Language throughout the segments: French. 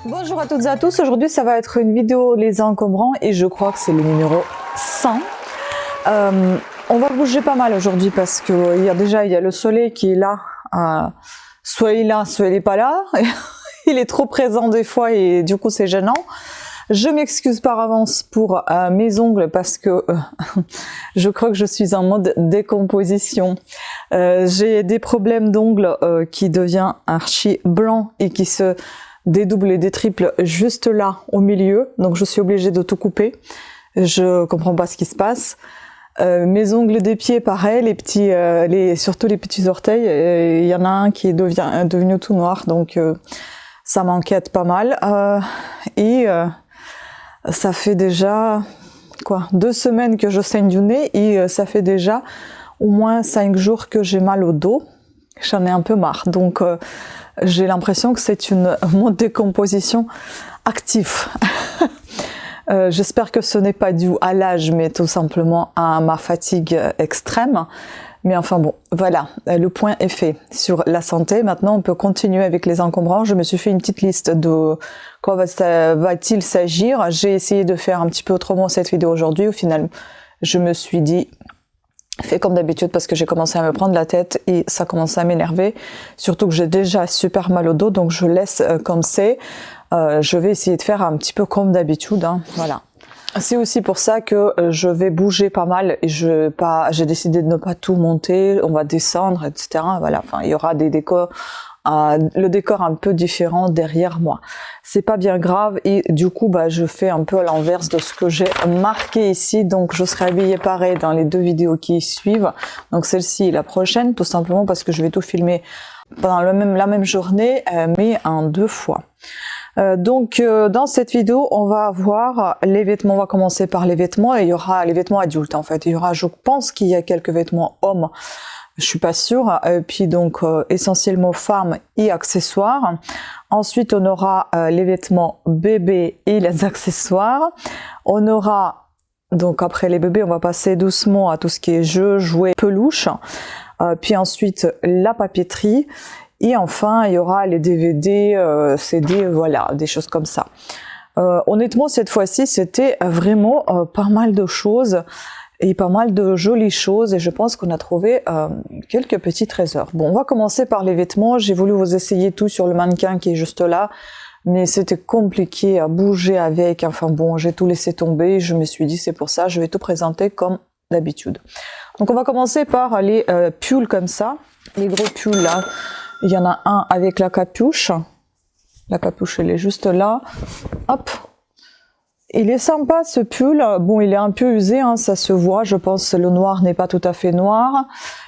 Bonjour à toutes et à tous, aujourd'hui ça va être une vidéo les encombrants et je crois que c'est le numéro 100. On va bouger pas mal aujourd'hui parce que il y a le soleil qui est là, soit il est là, soit il est pas là. Il est trop présent des fois et du coup c'est gênant. Je m'excuse par avance pour mes ongles parce que je crois que je suis en mode décomposition. J'ai des problèmes d'ongles qui devient archi blanc et qui se dédouble et détriple juste là au milieu, donc je suis obligée de tout couper. Je comprends pas ce qui se passe. Mes ongles des pieds, pareil, les petits, surtout les petits orteils, il y en a un qui est devenu tout noir, donc ça m'inquiète pas mal. Ça fait déjà 2 semaines que je saigne du nez et ça fait déjà au moins 5 jours que j'ai mal au dos. J'en ai un peu marre, donc j'ai l'impression que c'est une décomposition active. J'espère que ce n'est pas dû à l'âge, mais tout simplement à ma fatigue extrême. Mais enfin bon, voilà, le point est fait sur la santé. Maintenant, on peut continuer avec les encombrants. Je me suis fait une petite liste de quoi va-t-il s'agir. J'ai essayé de faire un petit peu autrement cette vidéo aujourd'hui. Au final, je me suis dit, fais comme d'habitude parce que j'ai commencé à me prendre la tête et ça commence à m'énerver. Surtout que j'ai déjà super mal au dos, donc je laisse comme c'est. Je vais essayer de faire un petit peu comme d'habitude, hein, voilà. C'est aussi pour ça que je vais bouger pas mal et j'ai décidé de ne pas tout monter, on va descendre, etc. Voilà, enfin, il y aura des décors, le décor un peu différent derrière moi. C'est pas bien grave et du coup, je fais un peu à l'inverse de ce que j'ai marqué ici. Donc, je serai habillée pareil dans les 2 vidéos qui suivent. Donc, celle-ci et la prochaine, tout simplement parce que je vais tout filmer pendant la même journée, mais en 2 fois. Dans cette vidéo, on va avoir les vêtements. On va commencer par les vêtements et il y aura les vêtements adultes en fait. Il y aura, je pense qu'il y a quelques vêtements hommes, je suis pas sûre. Puis donc essentiellement femmes et accessoires. Ensuite, on aura les vêtements bébés et les accessoires. On aura donc après les bébés, on va passer doucement à tout ce qui est jeux, jouets, peluches. Puis ensuite la papeterie. Et enfin, il y aura les DVD, CD, voilà, des choses comme ça. Honnêtement, cette fois-ci, c'était vraiment pas mal de choses et pas mal de jolies choses. Et je pense qu'on a trouvé quelques petits trésors. Bon, on va commencer par les vêtements. J'ai voulu vous essayer tout sur le mannequin qui est juste là. Mais c'était compliqué à bouger avec. Enfin bon, j'ai tout laissé tomber. Je me suis dit, c'est pour ça, je vais tout présenter comme d'habitude. Donc, on va commencer par les pulls comme ça. Les gros pulls là. Il y en a un avec la capuche. La capuche, elle est juste là. Hop. Il est sympa ce pull. Bon, il est un peu usé, hein, ça se voit. Je pense que le noir n'est pas tout à fait noir.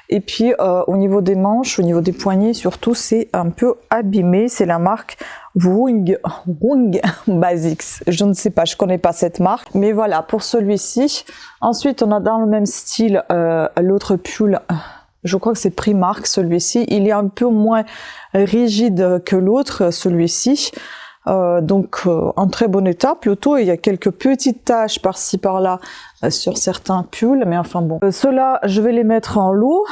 Et puis, au niveau des manches, au niveau des poignets, surtout, c'est un peu abîmé. C'est la marque Wung Basics. Je ne sais pas, je connais pas cette marque. Mais voilà, pour celui-ci. Ensuite, on a dans le même style l'autre pull. Je crois que c'est Primark, celui-ci. Il est un peu moins rigide que l'autre, celui-ci. Donc, en très bon état, plutôt. Il y a quelques petites taches par-ci, par-là, sur certains pulls. Mais enfin bon. Ceux-là, je vais les mettre en lot.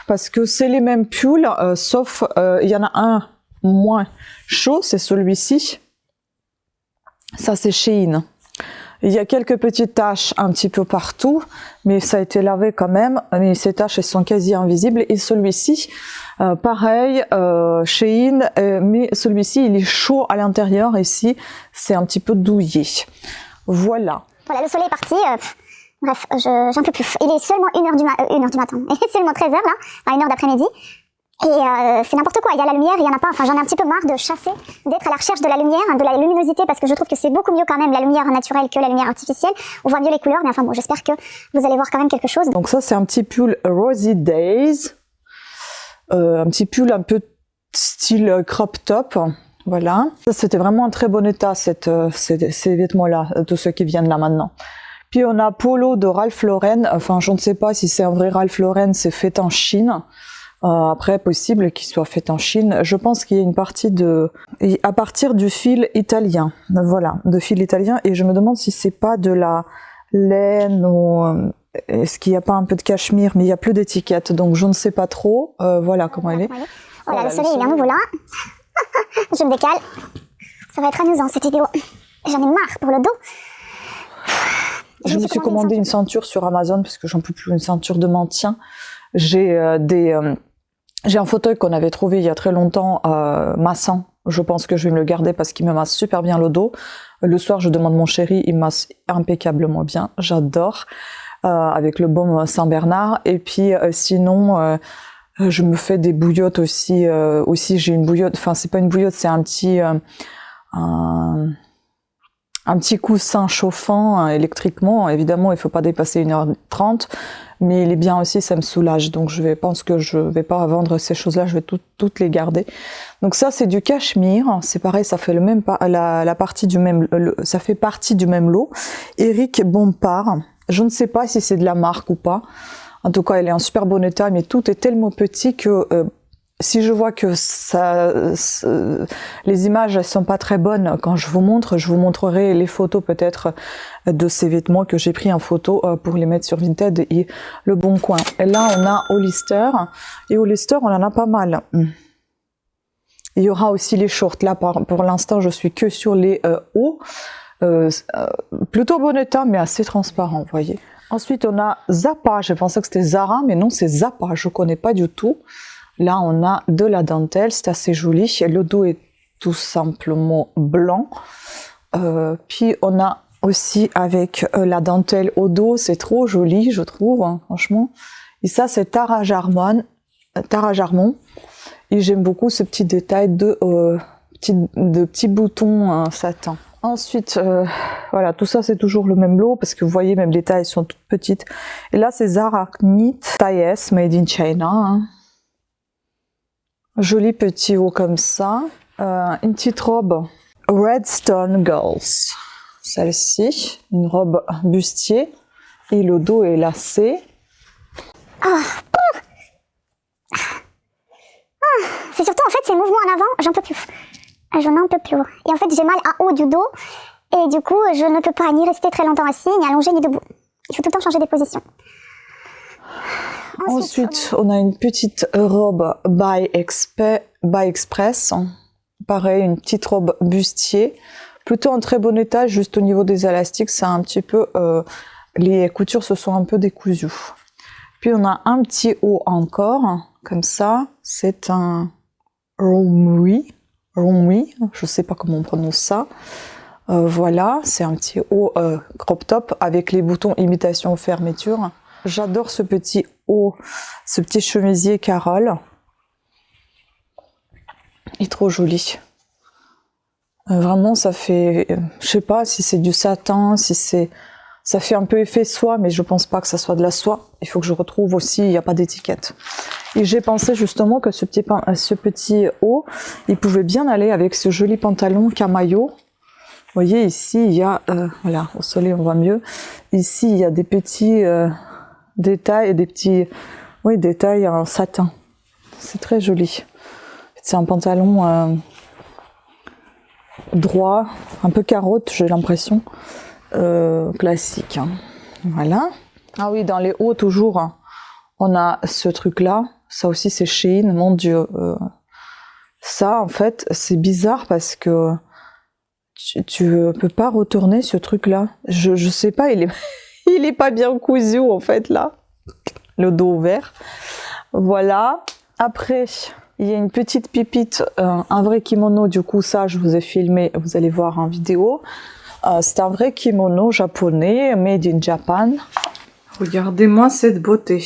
Parce que c'est les mêmes pulls, sauf, il y en a un moins chaud, c'est celui-ci. Ça, c'est Shein. Il y a quelques petites taches un petit peu partout, mais ça a été lavé quand même. Mais ces taches, elles sont quasi invisibles. Et celui-ci, pareil, Shein, mais celui-ci, il est chaud à l'intérieur. Ici, c'est un petit peu douillé. Voilà. Voilà, le soleil est parti. Bref, j'en peux plus. Il est seulement 1h du matin. Il est seulement 13h là, à 1h d'après-midi. Et c'est n'importe quoi, il y a la lumière, il n'y en a pas, enfin j'en ai un petit peu marre de chasser, d'être à la recherche de la lumière, de la luminosité, parce que je trouve que c'est beaucoup mieux quand même la lumière naturelle que la lumière artificielle. On voit mieux les couleurs, mais enfin bon, j'espère que vous allez voir quand même quelque chose. Donc ça c'est un petit pull Rosy Days, un petit pull un peu style crop top, voilà. Ça c'était vraiment en très bon état ces vêtements-là, tous ceux qui viennent là maintenant. Puis on a Polo de Ralph Lauren, enfin je ne sais pas si c'est un vrai Ralph Lauren, c'est fait en Chine. Après, possible qu'il soit fait en Chine. Je pense qu'il y a une partie à partir du fil italien. Voilà, de fil italien. Et je me demande si c'est pas de la laine ou est-ce qu'il n'y a pas un peu de cachemire, mais il n'y a plus d'étiquette, donc je ne sais pas trop. Voilà comment elle est. Voilà, le soleil est à nouveau là. Je me décale. Ça va être amusant cette vidéo. J'en ai marre pour le dos. Je me suis commandé une ceinture sur Amazon parce que j'en peux plus, une ceinture de maintien. J'ai un fauteuil qu'on avait trouvé il y a très longtemps massant. Je pense que je vais me le garder parce qu'il me masse super bien le dos. Le soir, je demande mon chéri, il masse impeccablement bien. J'adore. Avec le baume Saint-Bernard. Et puis sinon, je me fais des bouillottes aussi. Aussi, j'ai une bouillotte. Enfin, c'est pas une bouillotte, c'est un petit coussin chauffant électriquement. Évidemment, il faut pas dépasser 1h30, mais il est bien aussi, ça me soulage. Donc je pense que je vais pas vendre ces choses-là, je vais toutes les garder. Donc ça, c'est du cachemire. C'est pareil, ça fait ça fait partie du même lot. Eric Bompard. Je ne sais pas si c'est de la marque ou pas. En tout cas, elle est en super bon état, mais tout est tellement petit que si je vois que les images elles sont pas très bonnes quand je vous montrerai les photos peut-être de ces vêtements que j'ai pris en photo pour les mettre sur Vinted et Le Bon Coin. Et là, on a Hollister. Et Hollister, on en a pas mal. Il y aura aussi les shorts. Là, pour l'instant, je suis que sur les hauts. Plutôt bon état, mais assez transparent, vous voyez. Ensuite, on a Zappa. Je pensais que c'était Zara, mais non, c'est Zappa. Je connais pas du tout. Là, on a de la dentelle, c'est assez joli. Le dos est tout simplement blanc. Puis, on a aussi avec la dentelle au dos. C'est trop joli, je trouve, hein, franchement. Et ça, c'est Tara Jarmon. Et j'aime beaucoup ce petit détail de petits boutons satin. Ensuite, voilà, tout ça c'est toujours le même lot parce que vous voyez, même les tailles sont toutes petites. Et là, c'est Zara Knit taille S, made in China. Hein. Joli petit haut comme ça. Une petite robe Redstone Girls. Celle-ci, une robe bustier. Et le dos est lacé. C'est surtout en fait ces mouvements en avant, j'en peux plus. J'en en peux plus. Et en fait, j'ai mal à haut du dos. Et du coup, je ne peux pas ni rester très longtemps assis, ni allongé, ni debout. Il faut tout le temps changer des positions. Ensuite, on a une petite robe by Express. Pareil, une petite robe bustier. Plutôt en très bon état, juste au niveau des élastiques, c'est un petit peu... les coutures se sont un peu décousues. Puis on a un petit haut encore, comme ça. C'est un romwe, je sais pas comment on prononce ça. Voilà, c'est un petit haut crop top avec les boutons imitation fermeture. J'adore ce petit haut, ce petit chemisier Carole. Il est trop joli. Vraiment, ça fait, je sais pas si c'est du satin, si c'est, ça fait un peu effet soie, mais je pense pas que ça soit de la soie. Il faut que je retrouve aussi, il n'y a pas d'étiquette. Et j'ai pensé justement que ce petit haut, il pouvait bien aller avec ce joli pantalon camaillot. Vous voyez, ici, il y a, voilà, au soleil, on voit mieux. Ici, il y a des petits détails, détails en satin. C'est très joli. C'est un pantalon droit, un peu carotte, j'ai l'impression, classique. Hein. Voilà. Ah oui, dans les hauts, toujours, hein, on a ce truc-là. Ça aussi, c'est Shein, mon Dieu. Ça, en fait, c'est bizarre parce que tu peux pas retourner ce truc-là. Je sais pas, il est pas bien cousu, en fait, là. Le dos ouvert. Voilà. Après, il y a une petite pipite, un vrai kimono. Du coup, ça, je vous ai filmé, vous allez voir en vidéo. C'est un vrai kimono japonais, made in Japan. Regardez-moi cette beauté.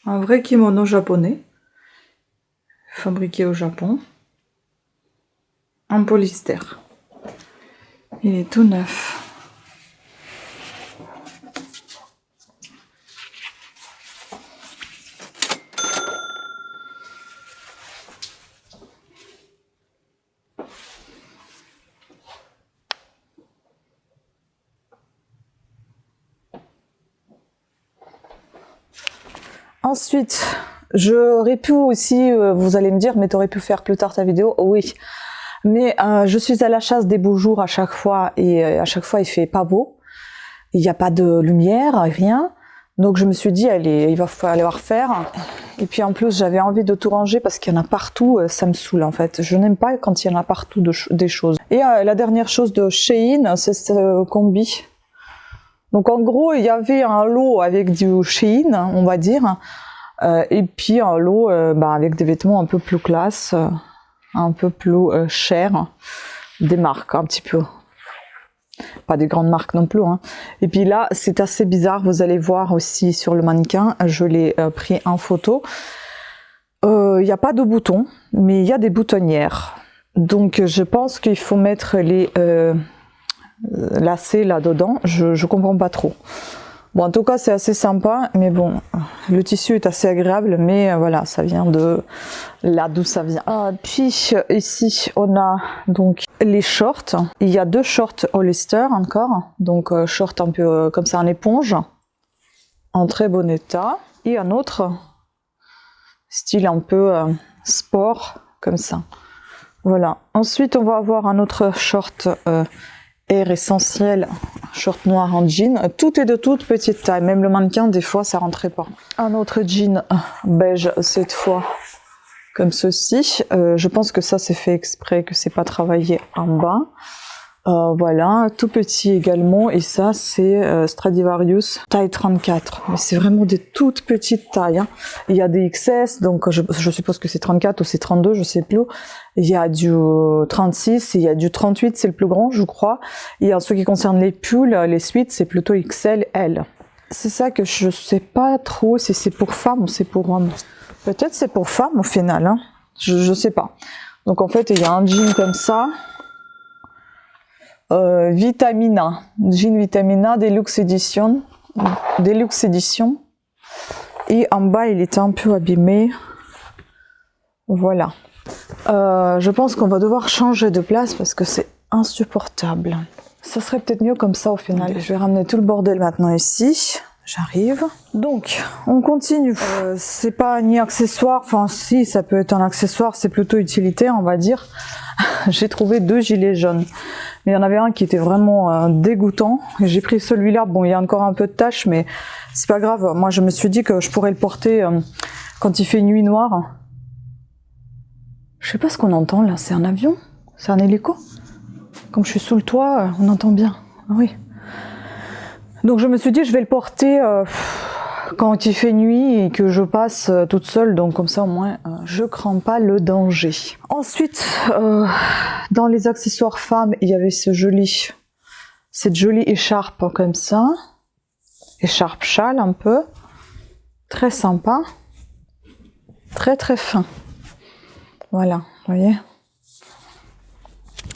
Un vrai kimono japonais, fabriqué au Japon, en polyester. Il est tout neuf. Ensuite, j'aurais pu aussi, vous allez me dire, mais t'aurais pu faire plus tard ta vidéo. Oui, mais je suis à la chasse des beaux jours à chaque fois et à chaque fois il fait pas beau. Il n'y a pas de lumière, rien. Donc je me suis dit, allez, il va falloir faire. Et puis en plus, j'avais envie de tout ranger parce qu'il y en a partout, ça me saoule en fait. Je n'aime pas quand il y en a partout des choses. Et la dernière chose de Shein, c'est ce combi. Donc en gros, il y avait un lot avec du Shein, on va dire. Et puis un lot avec des vêtements un peu plus classe, un peu plus chers. Des marques un petit peu. Pas des grandes marques non plus. Hein. Et puis là, c'est assez bizarre. Vous allez voir aussi sur le mannequin. Je l'ai pris en photo. Il n'y a pas de boutons, mais il y a des boutonnières. Donc, je pense qu'il faut mettre les lacets là-dedans. Je comprends pas trop. Bon, en tout cas, c'est assez sympa. Mais bon, le tissu est assez agréable. Mais voilà, ça vient de là d'où ça vient. Puis ici, on a donc les shorts. Il y a 2 shorts Hollister encore. Donc, short un peu comme ça en éponge. En très bon état. Et un autre style un peu sport, comme ça. Voilà. Ensuite, on va avoir un autre short Air Essentiel, short noir en jean. Tout est de toute petite taille. Même le mannequin, des fois, ça rentrait pas. Un autre jean beige, cette fois, comme ceci. Je pense que ça, c'est fait exprès, que c'est pas travaillé en bas. Voilà, tout petit également. Et ça, c'est Stradivarius taille 34. Mais c'est vraiment des toutes petites tailles. Hein. Il y a des XS, donc je suppose que c'est 34 ou c'est 32, je sais plus. Il y a du 36, il y a du 38, c'est le plus grand, je crois. Et en ce qui concerne les pulls, les suites, c'est plutôt XL, L. C'est ça que je sais pas trop si c'est pour femmes ou c'est pour hommes. Peut-être c'est pour femmes au final. Hein. Je sais pas. Donc en fait, il y a un jean comme ça. Vitamina, jean Vitamina Deluxe Edition, et en bas il était un peu abîmé, voilà. Je pense qu'on va devoir changer de place parce que c'est insupportable. Ça serait peut-être mieux comme ça au final. Je vais ramener tout le bordel maintenant ici. J'arrive. Donc, on continue. C'est pas ni accessoire, enfin si, ça peut être un accessoire, c'est plutôt utilitaire, on va dire. J'ai trouvé 2 gilets jaunes. Mais il y en avait un qui était vraiment dégoûtant. J'ai pris celui-là. Bon, il y a encore un peu de taches, mais c'est pas grave. Moi, je me suis dit que je pourrais le porter quand il fait nuit noire. Je sais pas ce qu'on entend là. C'est un avion? C'est un hélico? Comme je suis sous le toit, on entend bien. Oui. Donc je me suis dit je vais le porter quand il fait nuit et que je passe toute seule, donc comme ça au moins je crains pas le danger. Ensuite, dans les accessoires femmes, il y avait cette jolie écharpe comme ça, écharpe châle un peu, très sympa, très très fin. Voilà, vous voyez.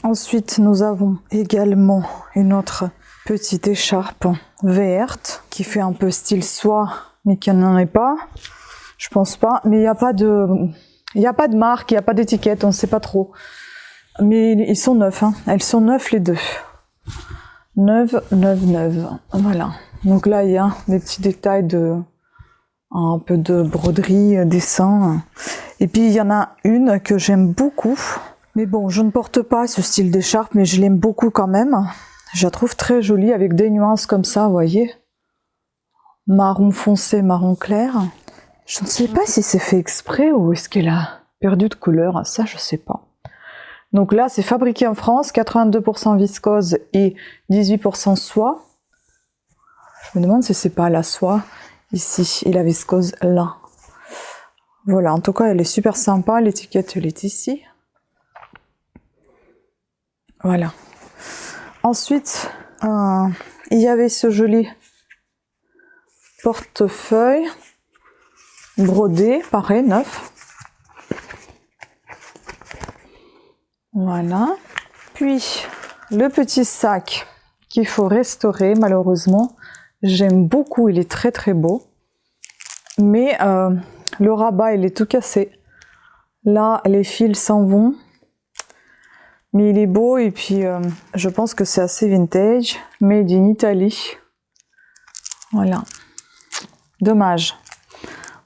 Ensuite, nous avons également une autre petite écharpe verte qui fait un peu style soie, mais qui n'en est pas. Je pense pas. Mais il n'y a pas de marque, il n'y a pas d'étiquette, on ne sait pas trop. Mais ils sont neufs. Hein. Elles sont neuves les deux. Neuves. Voilà. Donc là, il y a des petits détails un peu de broderie, dessin. Et puis il y en a une que j'aime beaucoup. Mais bon, je ne porte pas ce style d'écharpe, mais je l'aime beaucoup quand même. Je la trouve très jolie avec des nuances comme ça, vous voyez. Marron foncé, marron clair. Je ne sais pas si c'est fait exprès ou est-ce qu'elle a perdu de couleur. Ça, je sais pas. Donc là, c'est fabriqué en France, 82% viscose et 18% soie. Je me demande si c'est pas la soie ici et la viscose là. Voilà, en tout cas, elle est super sympa. L'étiquette, elle est ici. Voilà. Ensuite, il y avait ce joli portefeuille brodé, pareil, neuf. Voilà. Puis, le petit sac qu'il faut restaurer, malheureusement. J'aime beaucoup, il est très très beau. Mais le rabat, il est tout cassé. Là, les fils s'en vont. Mais il est beau et puis je pense que c'est assez vintage. Made in Italy. Voilà. Dommage.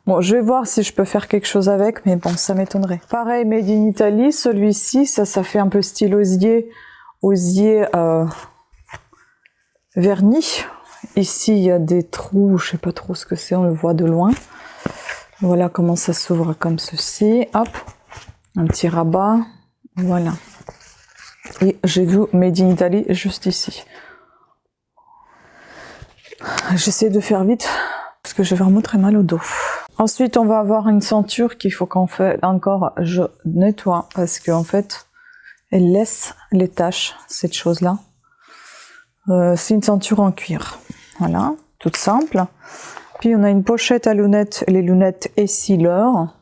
Bon, je vais voir si je peux faire quelque chose avec, mais bon, ça m'étonnerait. Pareil, Made in Italy. Celui-ci, ça fait un peu style osier vernis. Ici, il y a des trous, je sais pas trop ce que c'est, on le voit de loin. Voilà comment ça s'ouvre comme ceci. Hop, un petit rabat. Voilà. Et j'ai vu Made in Italy juste ici. J'essaie de faire vite parce que j'ai vraiment très mal au dos. Ensuite, on va avoir une ceinture qu'il faut qu'en fait encore je nettoie parce qu'en fait, elle laisse les taches, cette chose-là. C'est une ceinture en cuir. Voilà, toute simple. Puis on a une pochette à lunettes, les lunettes Essilor.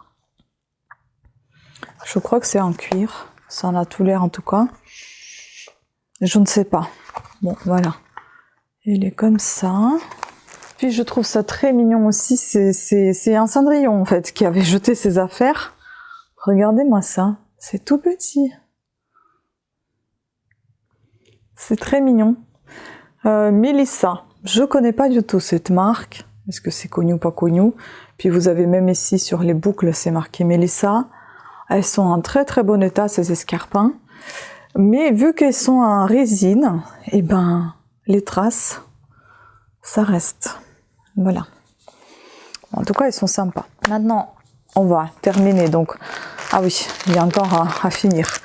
Je crois que c'est en cuir. Ça en a tout l'air en tout cas. Je ne sais pas. Bon, voilà. Il est comme ça. Puis je trouve ça très mignon aussi. C'est un Cendrillon en fait qui avait jeté ses affaires. Regardez-moi ça. C'est tout petit. C'est très mignon. Melissa. Je connais pas du tout cette marque. Est-ce que c'est connu ou pas connu? Puis vous avez même ici sur les boucles, c'est marqué Melissa. Elles sont en très très bon état ces escarpins. Mais vu qu'elles sont en résine, eh ben les traces, ça reste. Voilà. En tout cas, elles sont sympas. Maintenant, on va terminer. Donc, ah oui, il y a encore à finir.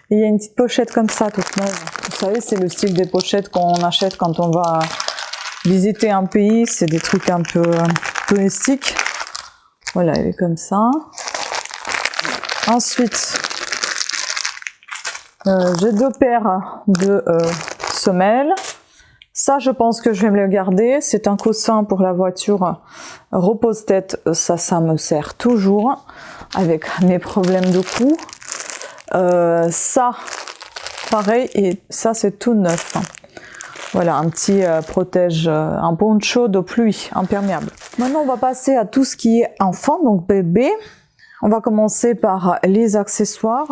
Et il y a une petite pochette comme ça, toute neuve. Vous savez, c'est le style des pochettes qu'on achète quand on va visiter un pays. C'est des trucs un peu touristiques. Voilà, elle est comme ça. Ensuite, j'ai 2 paires de semelles. Ça, je pense que je vais me le garder. C'est un coussin pour la voiture repose-tête. Ça me sert toujours avec mes problèmes de cou. Ça, pareil, et ça, c'est tout neuf. Voilà, un petit protège, un poncho de pluie imperméable. Maintenant, on va passer à tout ce qui est enfant, donc bébé. On va commencer par les accessoires.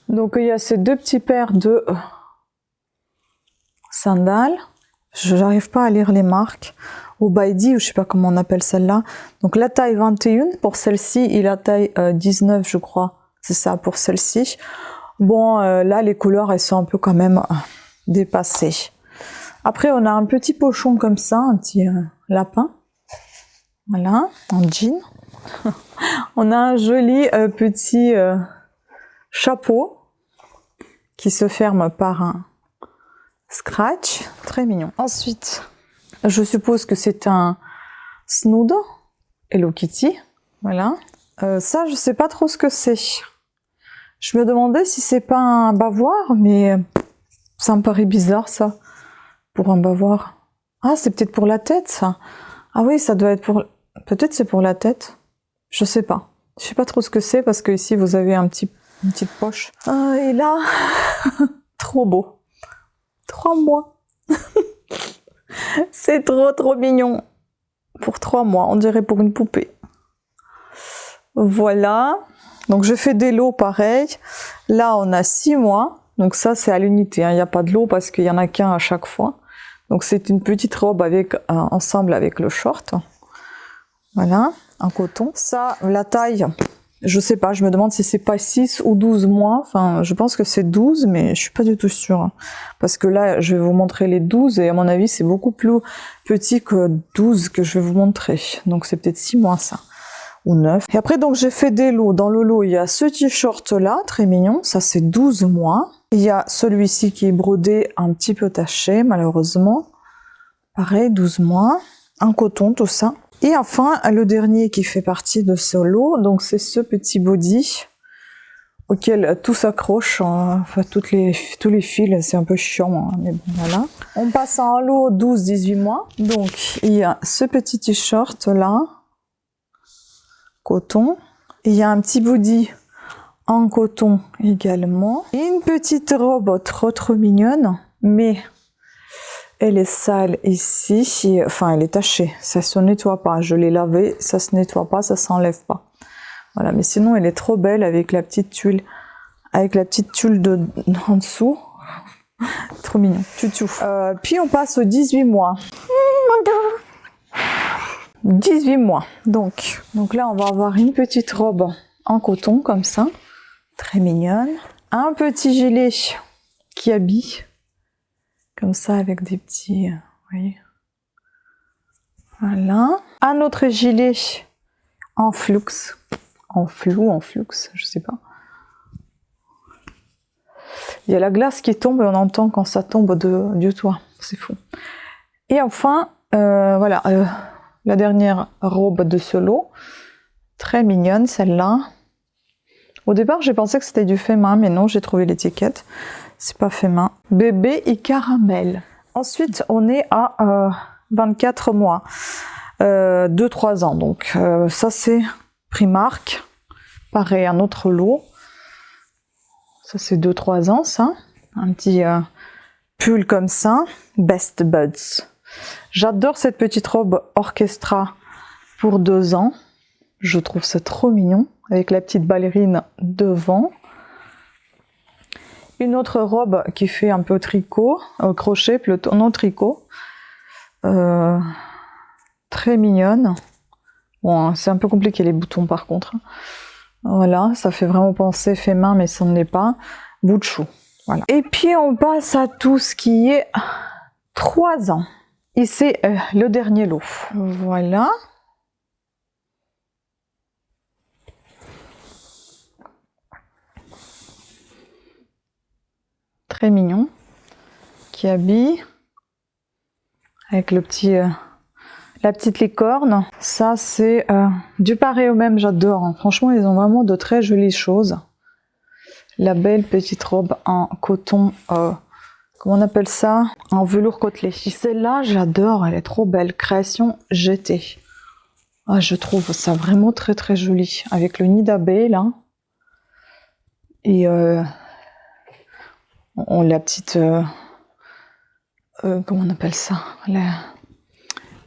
Donc, il y a ces 2 petits paires de sandales. Je n'arrive pas à lire les marques. Obaidi, ou je sais pas comment on appelle celle-là. Donc la taille 21 pour celle-ci et la taille 19, je crois. C'est ça pour celle-ci. Bon, là, les couleurs, elles sont un peu quand même dépassées. Après, on a un petit pochon comme ça, un petit lapin. Voilà, en jean. On a un joli petit chapeau qui se ferme par un scratch, très mignon. Ensuite, je suppose que c'est un Snood Hello Kitty, voilà. Ça, je sais pas trop ce que c'est. Je me demandais si c'est pas un bavoir, mais ça me paraît bizarre ça, pour un bavoir. Ah, c'est peut-être pour la tête ça. Ah oui, ça doit être pour. Peut-être c'est pour la tête. Je sais pas. Je sais pas trop ce que c'est parce que ici vous avez une petite poche. Ah, et là, trop beau. 3 mois. C'est trop mignon. Pour 3 mois, on dirait pour une poupée. Voilà. Donc je fais des lots pareil. Là, on a 6 mois. Donc ça, c'est à l'unité. Il n'y a pas de lot parce qu'il n'y en a qu'un à chaque fois. Donc c'est une petite robe avec ensemble avec le short. Voilà, en coton. Ça, la taille... Je sais pas, je me demande si c'est pas 6 ou 12 mois. Enfin, je pense que c'est 12, mais je suis pas du tout sûre. Parce que là, je vais vous montrer les 12 et à mon avis, c'est beaucoup plus petit que 12 que je vais vous montrer. Donc c'est peut-être 6 mois ça, ou 9. Et après, donc j'ai fait des lots. Dans le lot, il y a ce t-shirt là, très mignon. Ça, c'est 12 mois. Il y a celui-ci qui est brodé, un petit peu taché, malheureusement. Pareil, 12 mois. En coton, tout ça. Et enfin, le dernier qui fait partie de ce lot, donc c'est ce petit body auquel tout s'accroche, enfin tous les fils, c'est un peu chiant, hein, mais bon voilà. On passe à un lot 12-18 mois, donc il y a ce petit t-shirt là, coton, il y a un petit body en coton également, et une petite robe trop mignonne, mais... Elle est sale ici, enfin elle est tachée, ça se nettoie pas, je l'ai lavée, ça se nettoie pas, ça s'enlève pas. Voilà, mais sinon elle est trop belle avec la petite tulle, en dessous. Trop mignon, tutu. Puis on passe aux 18 mois. Mon dos. 18 mois, donc là on va avoir une petite robe en coton comme ça, très mignonne. Un petit gilet qui habille. Comme ça, avec des petits... vous voyez, Voilà. Un autre gilet en flux. En flux, je sais pas. Il y a la glace qui tombe et on entend quand ça tombe du toit. C'est fou. Et enfin, voilà, la dernière robe de ce lot. Très mignonne celle-là. Au départ, j'ai pensé que c'était du fait main, mais non, j'ai trouvé l'étiquette. C'est pas fait main. Bébé et caramel. Ensuite, on est à 24 mois. 2-3 ans. Donc, ça, c'est Primark. Pareil, un autre lot. Ça, c'est 2-3 ans, ça. Un petit pull comme ça. Best Buds. J'adore cette petite robe orchestra pour 2 ans. Je trouve ça trop mignon. Avec la petite ballerine devant. Une autre robe qui fait un peu tricot, crochet plutôt, non tricot. Très mignonne. Bon, c'est un peu compliqué les boutons par contre. Voilà, ça fait vraiment penser fait main, mais ça ne l'est pas. Bout de chou. Voilà. Et puis on passe à tout ce qui est 3 ans. Et c'est le dernier lot. Voilà. Très mignon. Qui habille. Avec le petit... la petite licorne. Ça, c'est du pareil au même, j'adore. Hein. Franchement, ils ont vraiment de très jolies choses. La belle petite robe en coton, comment on appelle ça? En velours côtelé. Celle-là, j'adore, elle est trop belle. Création GT. Ah, je trouve ça vraiment très très joli. Avec le nid d'abeille, là. Et la petite... comment on appelle ça?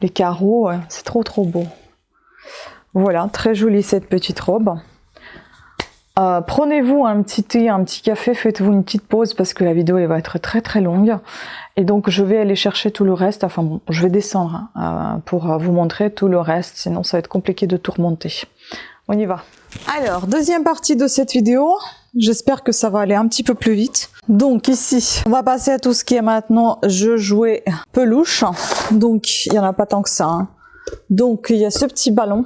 Les carreaux, c'est trop trop beau. Voilà, très jolie cette petite robe. Prenez-vous un petit thé, un petit café, faites-vous une petite pause parce que la vidéo elle va être très très longue. Et donc je vais aller chercher tout le reste, enfin bon, je vais descendre pour vous montrer tout le reste, sinon ça va être compliqué de tout remonter. On y va. Alors, deuxième partie de cette vidéo. J'espère que ça va aller un petit peu plus vite. Donc ici, on va passer à tout ce qui est maintenant jeux jouets peluche. Donc il n'y en a pas tant que ça. Hein. Donc il y a ce petit ballon.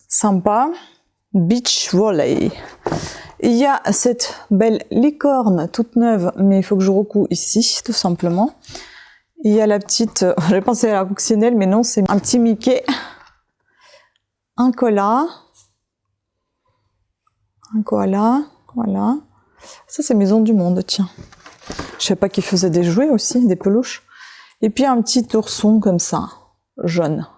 Sympa. Beach volley. Il y a cette belle licorne toute neuve, mais il faut que je recoue ici, tout simplement. Il y a la petite, j'ai pensé à la coccinelle, mais non, c'est un petit Mickey. Un koala. Un koala, voilà. Ça, c'est Maison du Monde, tiens. Je sais pas qui faisait des jouets aussi, des peluches. Et puis un petit ourson comme ça, jaune.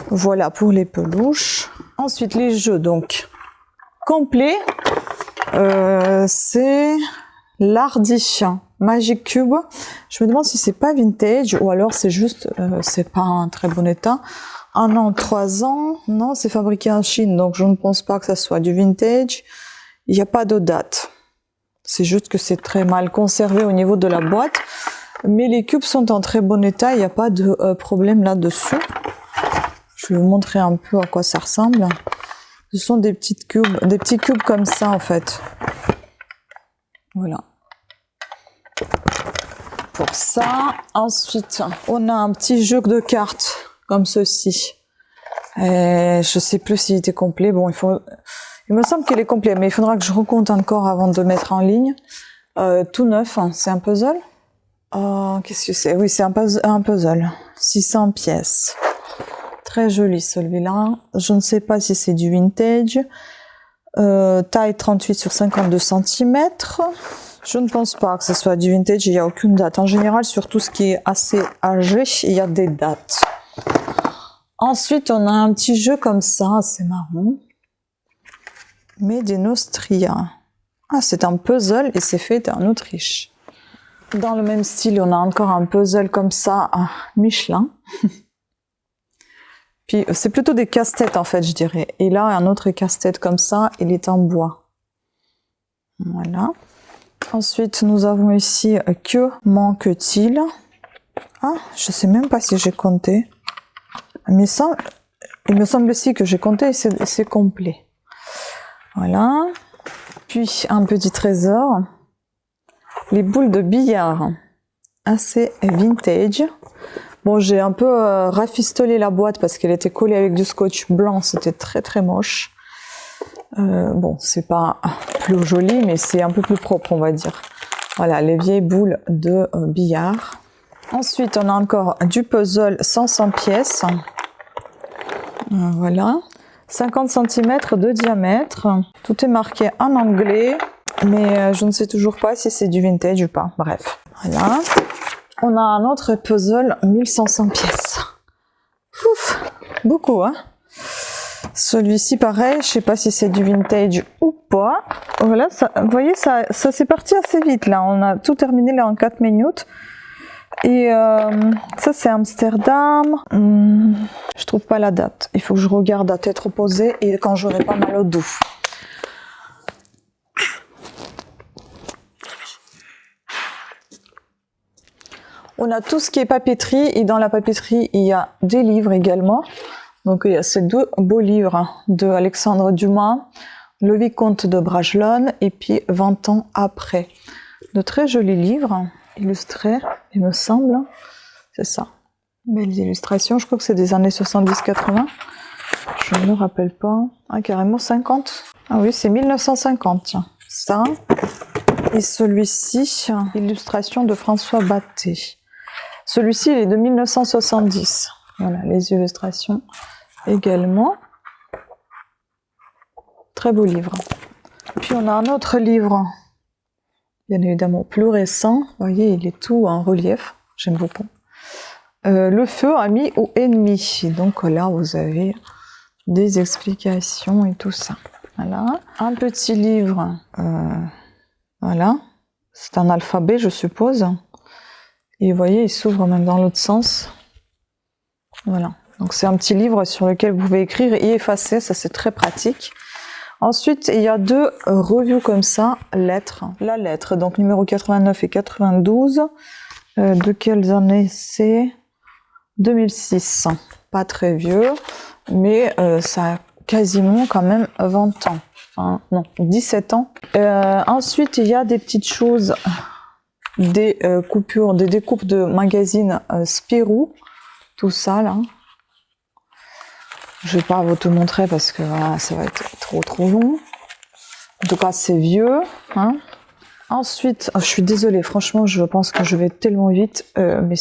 Voilà pour les peluches. Ensuite, les jeux, donc, complets. C'est l'Hardy Magic Cube. Je me demande si c'est pas vintage ou alors c'est juste, c'est pas un très bon état. 1 an, 3 ans. Non, c'est fabriqué en Chine, donc je ne pense pas que ça soit du vintage. Il n'y a pas de date. C'est juste que c'est très mal conservé au niveau de la boîte. Mais les cubes sont en très bon état, il n'y a pas de problème là-dessus. Je vais vous montrer un peu à quoi ça ressemble. Ce sont des petits cubes comme ça en fait. Voilà. Pour ça. Ensuite, on a un petit jeu de cartes comme ceci. Et je sais plus s'il était complet. Bon, il me semble qu'il est complet, mais il faudra que je recompte encore avant de mettre en ligne. Tout neuf, hein. C'est un puzzle. Qu'est-ce que c'est? Oui, c'est un puzzle. 600 pièces. Très joli celui-là. Je ne sais pas si c'est du vintage. Taille 38 sur 52 cm. Je ne pense pas que ce soit du vintage. Il n'y a aucune date. En général, sur tout ce qui est assez âgé, il y a des dates. Ensuite, on a un petit jeu comme ça. C'est marrant. Made in Austria. Ah, c'est un puzzle et c'est fait en Autriche. Dans le même style, on a encore un puzzle comme ça à Michelin. Puis c'est plutôt des casse-têtes en fait, je dirais. Et là, un autre casse-tête comme ça, il est en bois. Voilà. Ensuite, nous avons ici que manque-t-il? Ah, je sais même pas si j'ai compté. Mais ça, il me semble aussi que j'ai compté et c'est complet. Voilà. Puis un petit trésor. Les boules de billard. Assez vintage. Bon, j'ai un peu rafistolé la boîte parce qu'elle était collée avec du scotch blanc, c'était très très moche. Bon, c'est pas plus joli, mais c'est un peu plus propre, on va dire. Voilà, les vieilles boules de billard. Ensuite, on a encore du puzzle 500 pièces. Voilà. 50 cm de diamètre. Tout est marqué en anglais, mais je ne sais toujours pas si c'est du vintage ou pas. Bref, voilà. On a un autre puzzle 1500 pièces. Ouf, beaucoup, hein. Celui-ci, pareil, je sais pas si c'est du vintage ou pas. Voilà, ça, vous voyez, ça s'est parti assez vite là. On a tout terminé là en 4 minutes. Et ça, c'est Amsterdam. Je trouve pas la date. Il faut que je regarde à tête reposée et quand j'aurai pas mal au dos. On a tout ce qui est papeterie et dans la papeterie, il y a des livres également. Donc il y a ces deux beaux livres de Alexandre Dumas, Le Vicomte de Bragelonne et puis 20 ans après. De très jolis livres illustrés, il me semble. C'est ça. Belles illustrations. Je crois que c'est des années 70-80. Je ne me rappelle pas. Ah, carrément 50. Ah oui, c'est 1950. Tiens. Ça. Et celui-ci, illustration de François Batté. Celui-ci, il est de 1970. Voilà, les illustrations également. Très beau livre. Puis on a un autre livre, bien évidemment plus récent. Vous voyez, il est tout en relief. J'aime beaucoup. Le feu, ami ou ennemi. Donc là, vous avez des explications et tout ça. Voilà. Un petit livre. Voilà. C'est un alphabet, je suppose. Et vous voyez, il s'ouvre même dans l'autre sens. Voilà. Donc c'est un petit livre sur lequel vous pouvez écrire et effacer. Ça, c'est très pratique. Ensuite, il y a deux revues comme ça, lettres. La lettre, donc numéro 89 et 92. De quelles années c'est? 2006. Pas très vieux, mais ça a quasiment quand même 20 ans. Enfin, non, 17 ans. Ensuite, il y a des petites choses, des coupures, des découpes de magazines Spirou. Tout ça, là. Je vais pas vous tout montrer parce que voilà, ça va être trop long. En tout cas, c'est vieux. Hein. Ensuite, je suis désolée, franchement, je pense que je vais tellement vite, mais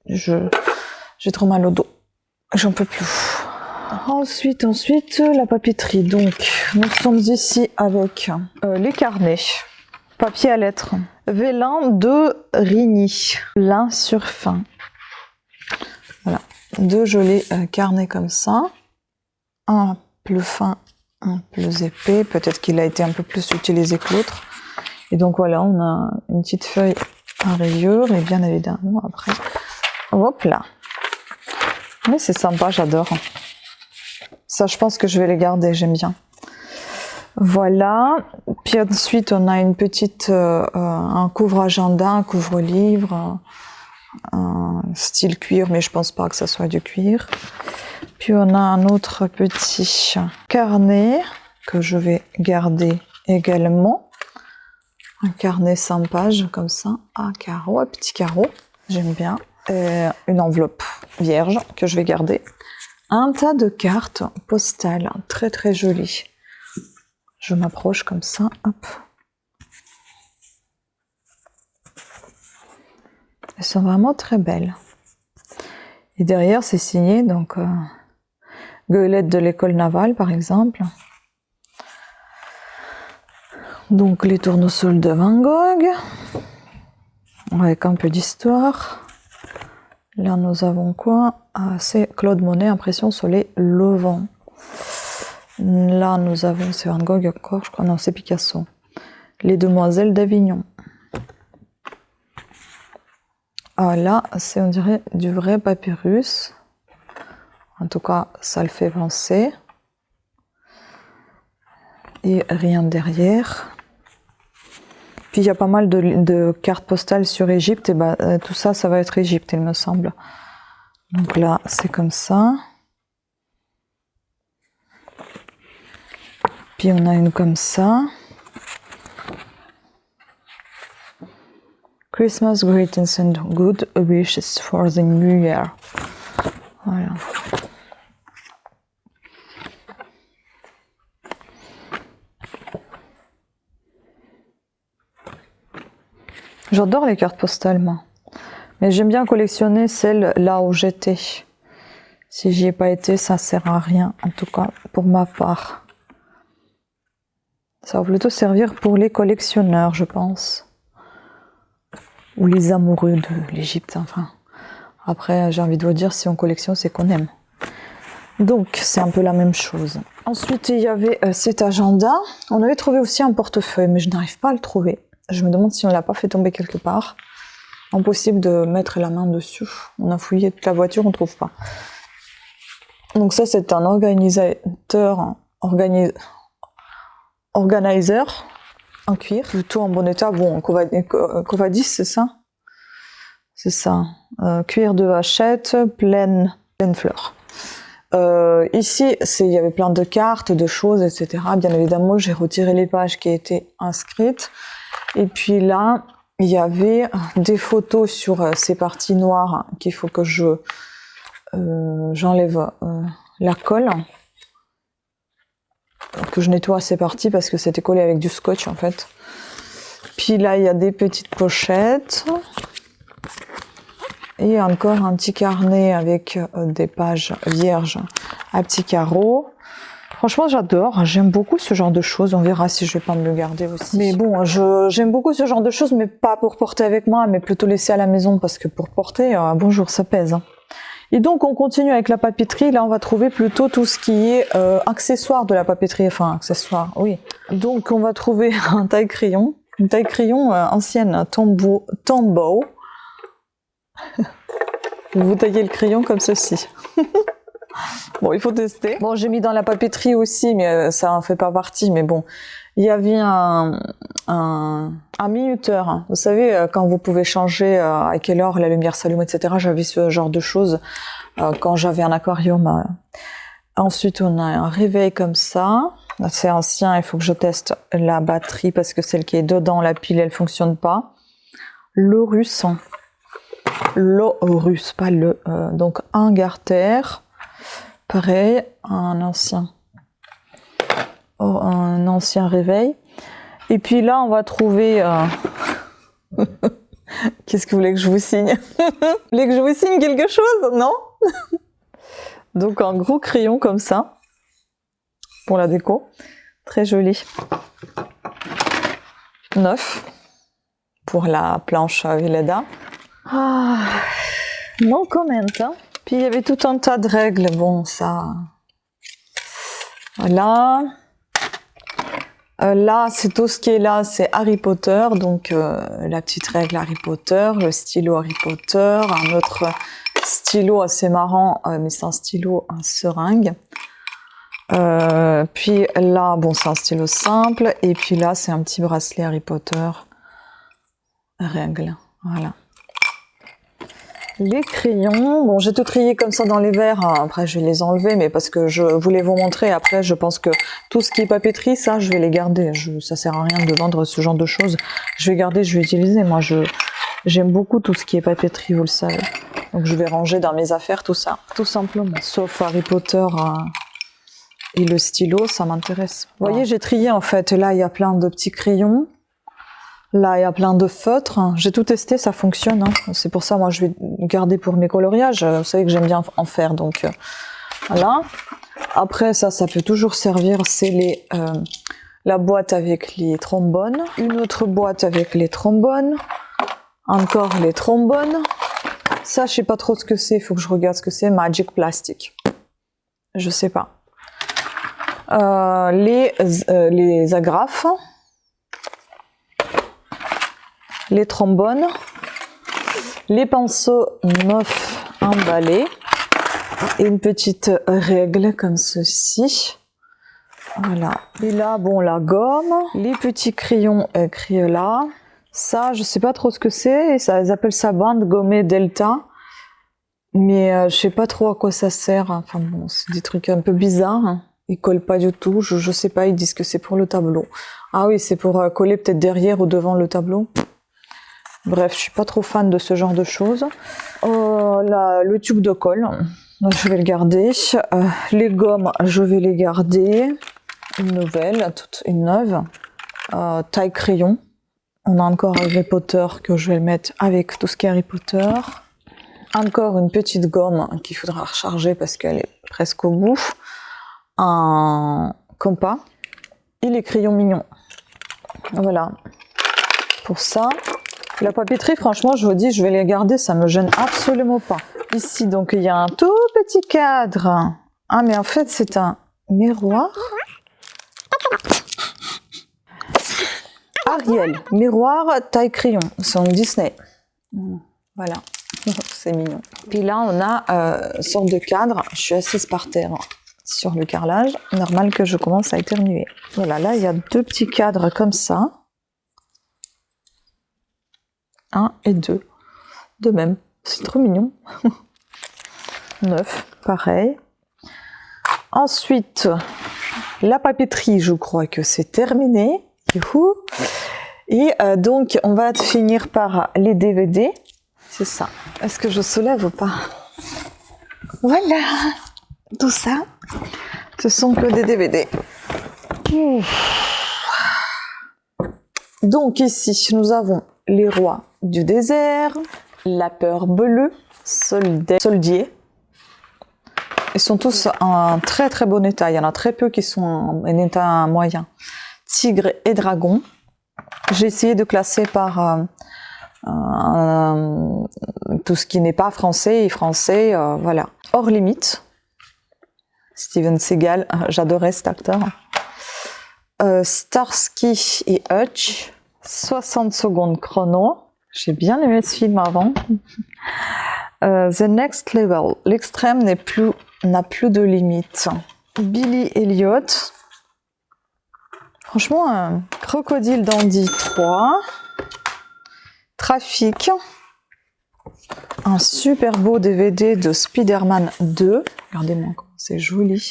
j'ai trop mal au dos. J'en peux plus. Ensuite, la papeterie. Donc, nous sommes ici avec les carnets. Papier à lettres. Vélin de Rigny. Lin sur fin. Voilà. Deux jolis carnets comme ça. Un plus fin, un plus épais. Peut-être qu'il a été un peu plus utilisé que l'autre. Et donc voilà, on a une petite feuille à rayures. Et bien évidemment, après, hop là. Mais c'est sympa, j'adore. Ça, je pense que je vais les garder, j'aime bien. Voilà. Puis ensuite, on a une petite, un couvre-agenda, un couvre-livre, un style cuir, mais je pense pas que ça soit du cuir. Puis on a un autre petit carnet que je vais garder également. Un carnet 100 pages comme ça, à carreaux, à petits carreaux. J'aime bien. Une enveloppe vierge que je vais garder. Un tas de cartes postales très très jolies. Je m'approche comme ça, hop. Elles sont vraiment très belles. Et derrière, c'est signé, donc goélette de l'école navale, par exemple. Donc les tournesols de Van Gogh, avec un peu d'histoire. Là, nous avons quoi? Ah, c'est Claude Monet, impression sur les levants. Là, nous avons, c'est Van Gogh encore, je crois, non, c'est Picasso. Les Demoiselles d'Avignon. Ah, là, c'est, on dirait, du vrai papyrus. En tout cas, ça le fait penser. Et rien derrière. Puis, il y a pas mal de cartes postales sur Égypte. Et ben, tout ça, ça va être Égypte, il me semble. Donc là, c'est comme ça. Puis, on a une comme ça. Christmas greetings and good wishes for the new year. Voilà. J'adore les cartes postales, moi. Mais j'aime bien collectionner celles là où j'étais. Si j'y ai pas été, ça sert à rien, en tout cas pour ma part. Ça va plutôt servir pour les collectionneurs, je pense. Ou les amoureux de l'Égypte, enfin. Après, j'ai envie de vous dire, si on collectionne, c'est qu'on aime. Donc, c'est un peu la même chose. Ensuite, il y avait cet agenda. On avait trouvé aussi un portefeuille, mais je n'arrive pas à le trouver. Je me demande si on ne l'a pas fait tomber quelque part. Impossible de mettre la main dessus. On a fouillé toute la voiture, on ne trouve pas. Donc ça, c'est un organizer en cuir, plutôt en bon état. Bon, Covadis, c'est ça? C'est ça. Cuir de vachette, pleine fleur. Ici, il y avait plein de cartes, de choses, etc. Bien évidemment, j'ai retiré les pages qui étaient inscrites. Et puis là, il y avait des photos sur ces parties noires qu'il faut que j'enlève la colle, que je nettoie ces parties parce que c'était collé avec du scotch en fait. Puis là, il y a des petites pochettes et encore un petit carnet avec des pages vierges à petits carreaux. Franchement, j'adore, j'aime beaucoup ce genre de choses. On verra si je vais pas me le garder aussi. Mais bon, j'aime beaucoup ce genre de choses, mais pas pour porter avec moi, mais plutôt laisser à la maison, parce que pour porter, bonjour, ça pèse. Hein. Et donc, on continue avec la papeterie. Là, on va trouver plutôt tout ce qui est accessoire de la papeterie. Enfin, accessoire, oui. Donc, on va trouver un taille-crayon. Une taille-crayon ancienne, Tombow. Vous taillez le crayon comme ceci. Bon, il faut tester. Bon, j'ai mis dans la papeterie aussi, mais ça en fait pas partie. Mais bon, il y avait un minuteur. Vous savez, quand vous pouvez changer à quelle heure la lumière s'allume, etc. J'avais ce genre de choses quand j'avais un aquarium. Ensuite, on a un réveil comme ça. C'est ancien, il faut que je teste la batterie parce que celle qui est dedans, la pile, elle fonctionne pas. L'Orus, pas le. Donc, un garter. Pareil, un ancien réveil. Et puis là, on va trouver... Qu'est-ce que vous voulez que je vous signe? Vous voulez que je vous signe quelque chose? Non? Donc un gros crayon comme ça, pour la déco. Très joli. Neuf, pour la planche Velleda. No comment, hein? Puis il y avait tout un tas de règles, bon ça, voilà. Là, c'est tout ce qui est là, c'est Harry Potter, donc la petite règle Harry Potter, le stylo Harry Potter, un autre stylo assez marrant, mais c'est un stylo seringue. Puis là, bon, c'est un stylo simple, et puis là, c'est un petit bracelet Harry Potter, règle, voilà. Les crayons, bon j'ai tout trié comme ça dans les verres, après je vais les enlever, mais parce que je voulais vous montrer, après je pense que tout ce qui est papeterie, ça je vais les garder, ça sert à rien de vendre ce genre de choses, je vais garder, je vais utiliser, moi j'aime beaucoup tout ce qui est papeterie, vous le savez, donc je vais ranger dans mes affaires tout ça, tout simplement, sauf Harry Potter et le stylo, ça m'intéresse. Vous voyez, j'ai trié en fait, là il y a plein de petits crayons. Là, il y a plein de feutres. J'ai tout testé, ça fonctionne. Hein. C'est pour ça, moi, je vais garder pour mes coloriages. Vous savez que j'aime bien en faire, donc voilà. Après, ça peut toujours servir. C'est la boîte avec les trombones. Une autre boîte avec les trombones. Encore les trombones. Ça, je sais pas trop ce que c'est. Il faut que je regarde ce que c'est. Magic Plastic. Je sais pas. Les agrafes. Les trombones, les pinceaux neufs emballés et une petite règle comme ceci. Voilà. Et là, bon, la gomme, les petits crayons Crayola. Ça, je sais pas trop ce que c'est. Ils appellent ça bande gommée Delta. Mais je sais pas trop à quoi ça sert. Enfin bon, c'est des trucs un peu bizarres. Hein. Ils collent pas du tout. Je sais pas, ils disent que c'est pour le tableau. Ah oui, c'est pour coller peut-être derrière ou devant le tableau. Bref, je suis pas trop fan de ce genre de choses. Le tube de colle, je vais le garder. Les gommes, je vais les garder. Une nouvelle, toute une neuve. Taille crayon. On a encore Harry Potter que je vais mettre avec tout ce qui est Harry Potter. Encore une petite gomme qu'il faudra recharger parce qu'elle est presque au bout. Un compas. Et les crayons mignons. Voilà. Pour ça. La papeterie, franchement, je vous dis, je vais les garder, ça me gêne absolument pas. Ici, donc, il y a un tout petit cadre. Ah, mais en fait, c'est un miroir. Ariel, miroir taille crayon, c'est Disney. Voilà, c'est mignon. Puis là, on a une sorte de cadre. Je suis assise par terre sur le carrelage. Normal que je commence à éternuer. Voilà, là, il y a deux petits cadres comme ça. 1 et 2. De même. C'est trop mignon. 9, pareil. Ensuite, la papeterie, je crois que c'est terminé. Youhou. Et donc, on va finir par les DVD. C'est ça. Est-ce que je soulève ou pas? Voilà. Tout ça, ce sont que des DVD. Donc ici, nous avons les rois du désert, la peur bleue, soldier. Ils sont tous en très très bon état. Il y en a très peu qui sont en état moyen. Tigre et dragon. J'ai essayé de classer par tout ce qui n'est pas français et français. Voilà. Hors limite. Steven Seagal, j'adorais cet acteur. Starsky et Hutch. 60 secondes chrono. J'ai bien aimé ce film avant. The Next Level. L'extrême n'a plus de limite. Billy Elliot. Franchement, un Crocodile Dandy 3. Trafic. Un super beau DVD de Spider-Man 2. Regardez-moi comment c'est joli.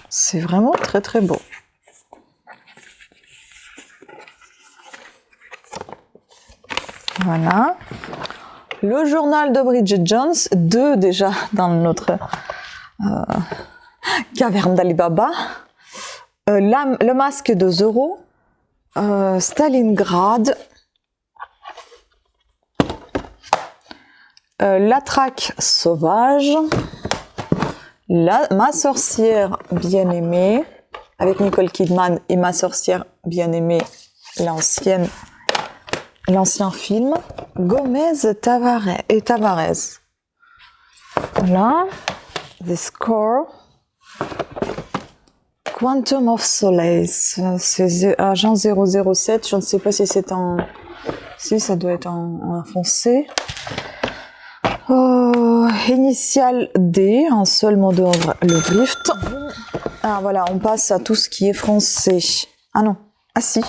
C'est vraiment très très beau. Voilà. Le journal de Bridget Jones, 2 déjà dans notre caverne d'Ali Baba. Le masque de Zorro. Stalingrad. La traque sauvage. Ma sorcière bien-aimée. Avec Nicole Kidman et Ma sorcière bien-aimée, l'ancien film. Gomez et Tavares. Voilà. The Score. Quantum of Solace. C'est Agent 007. Je ne sais pas si c'est en... Si, ça doit être en foncé. Initial D. Un seul mot d'ordre, le drift. Ah voilà, on passe à tout ce qui est français. Ah non. Ah si.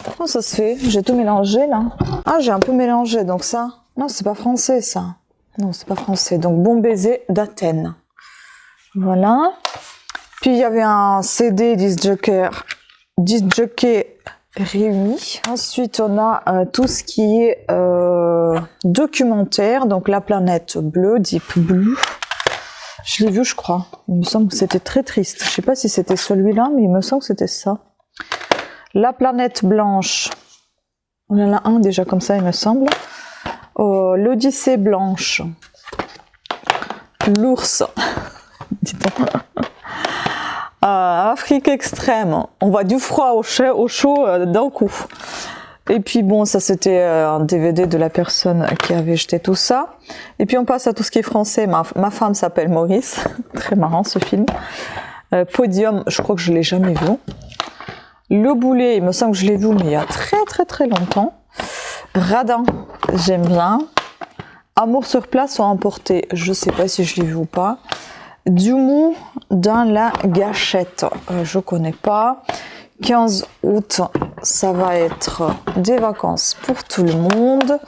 Comment ça se fait? J'ai tout mélangé là. Ah, j'ai un peu mélangé, donc ça... Non, c'est pas français ça. Non, c'est pas français. Donc, Bon baiser d'Athènes. Voilà. Puis, il y avait un CD disc jockey réuni. Ensuite, on a tout ce qui est documentaire. Donc, La planète bleue, Deep Blue. Je l'ai vu, je crois. Il me semble que c'était très triste. Je sais pas si c'était celui-là, mais il me semble que c'était ça. La planète blanche. On en a un déjà comme ça, il me semble. L'Odyssée blanche. L'ours. Dis donc. Afrique extrême. On va du froid au chaud d'un coup. Et puis bon, ça c'était un DVD de la personne qui avait jeté tout ça. Et puis on passe à tout ce qui est français. Ma femme s'appelle Maurice. Très marrant ce film. Podium, je crois que je l'ai jamais vu. Le boulet, il me semble que je l'ai vu, mais il y a très très très longtemps. Radin, j'aime bien. Amour sur place ou emporté, je sais pas si je l'ai vu ou pas. Du mou dans la gâchette, je connais pas. 15 août, ça va être des vacances pour tout le monde.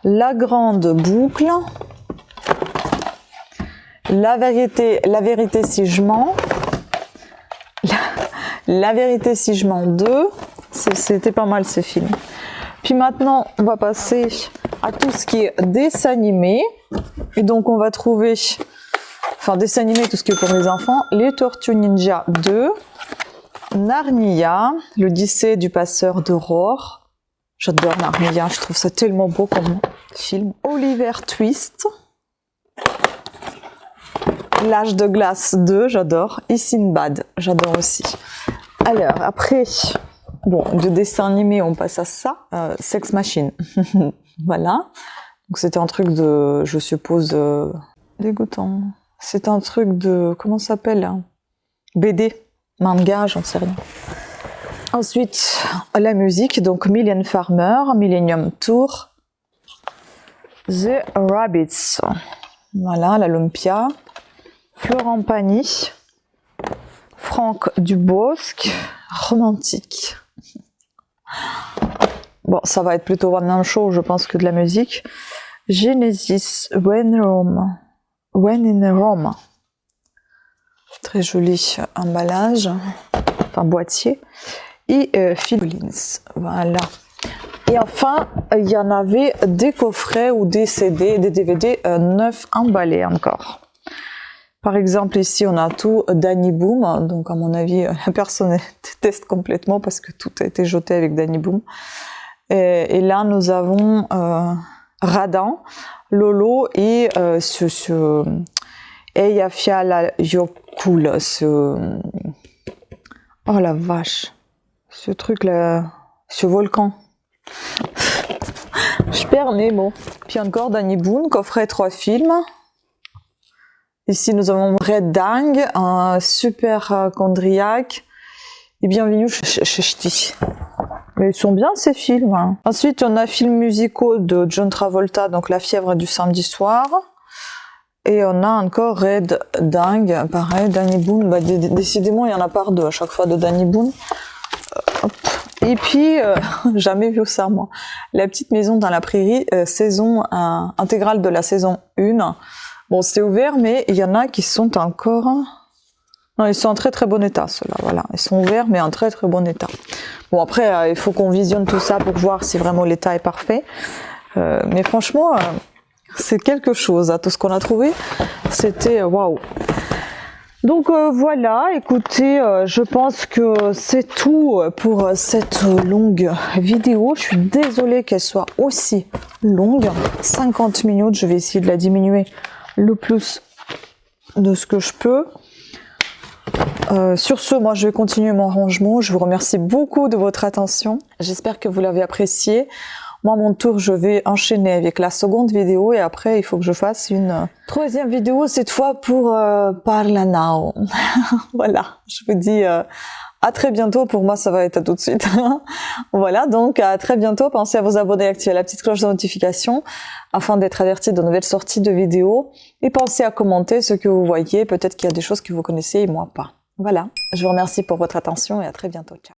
La grande boucle. La vérité si je mens. La vérité si je mens 2. C'était pas mal ces films. Puis maintenant, on va passer à tout ce qui est dessin animé. Et donc, on va trouver, enfin, dessin animé, tout ce qui est pour les enfants, les Tortues Ninja 2, Narnia, l'Odyssée du passeur d'Aurore. J'adore Narnia, je trouve ça tellement beau comme film. Oliver Twist. L'Âge de glace 2, j'adore. Et Sinbad, j'adore aussi. Alors, après, bon, de dessin animé, on passe à ça. Sex Machine. Voilà. Donc, c'était un truc de, je suppose, dégoûtant. C'est un truc de, comment ça s'appelle hein? BD, manga, j'en sais rien. Ensuite, la musique, donc Million Farmer, Millennium Tour, The Rabbits. Voilà, la Lumpia. Florent Pagny, Franck Dubosc, Romantique. Bon, ça va être plutôt one man show, je pense, que de la musique. Genesis, When in Rome. Très joli emballage, enfin boîtier. Et Philolins, voilà. Et enfin, il y en avait des coffrets ou des CD, des DVD neufs emballés encore. Par exemple, ici, on a tout Danny Boom. Donc, à mon avis, la personne déteste complètement parce que tout a été jeté avec Danny Boom. Et là, nous avons Radan, Lolo et Eyjafjallajökull, oh la vache, ce truc-là, ce volcan. Je perds mes mots. Puis encore Danny Boom, coffret 3 films. Ici, nous avons Red Dang, un super chondriaque et bienvenue chez Ch'ti. Mais ils sont bien ces films. Hein. Ensuite, on a films musicaux de John Travolta, donc La fièvre du samedi soir. Et on a encore Red Dang, pareil, Danny Boone. Bah, décidément, il y en a par deux à chaque fois de Danny Boone. Et puis, jamais vu ça, moi. La petite maison dans la prairie, saison intégrale de la saison 1. Bon, c'est ouvert, mais il y en a qui sont encore... Non, ils sont en très très bon état, ceux-là, voilà. Ils sont ouverts, mais en très très bon état. Bon, après, il faut qu'on visionne tout ça pour voir si vraiment l'état est parfait. Mais franchement, c'est quelque chose, hein. Tout ce qu'on a trouvé, c'était waouh. Donc voilà, écoutez, je pense que c'est tout pour cette longue vidéo. Je suis désolée qu'elle soit aussi longue, 50 minutes, je vais essayer de la diminuer le plus de ce que je peux. Sur ce, moi je vais continuer mon rangement. Je vous remercie beaucoup de votre attention. J'espère que vous l'avez apprécié. Moi, à mon tour, je vais enchaîner avec la seconde vidéo et après, il faut que je fasse une troisième vidéo, cette fois pour Parla Now. Voilà, je vous dis à très bientôt. Pour moi, ça va être à tout de suite. Voilà, donc à très bientôt. Pensez à vous abonner et activer la petite cloche de notification afin d'être averti de nouvelles sorties de vidéos. Et pensez à commenter ce que vous voyez. Peut-être qu'il y a des choses que vous connaissez et moi pas. Voilà, je vous remercie pour votre attention et à très bientôt. Ciao.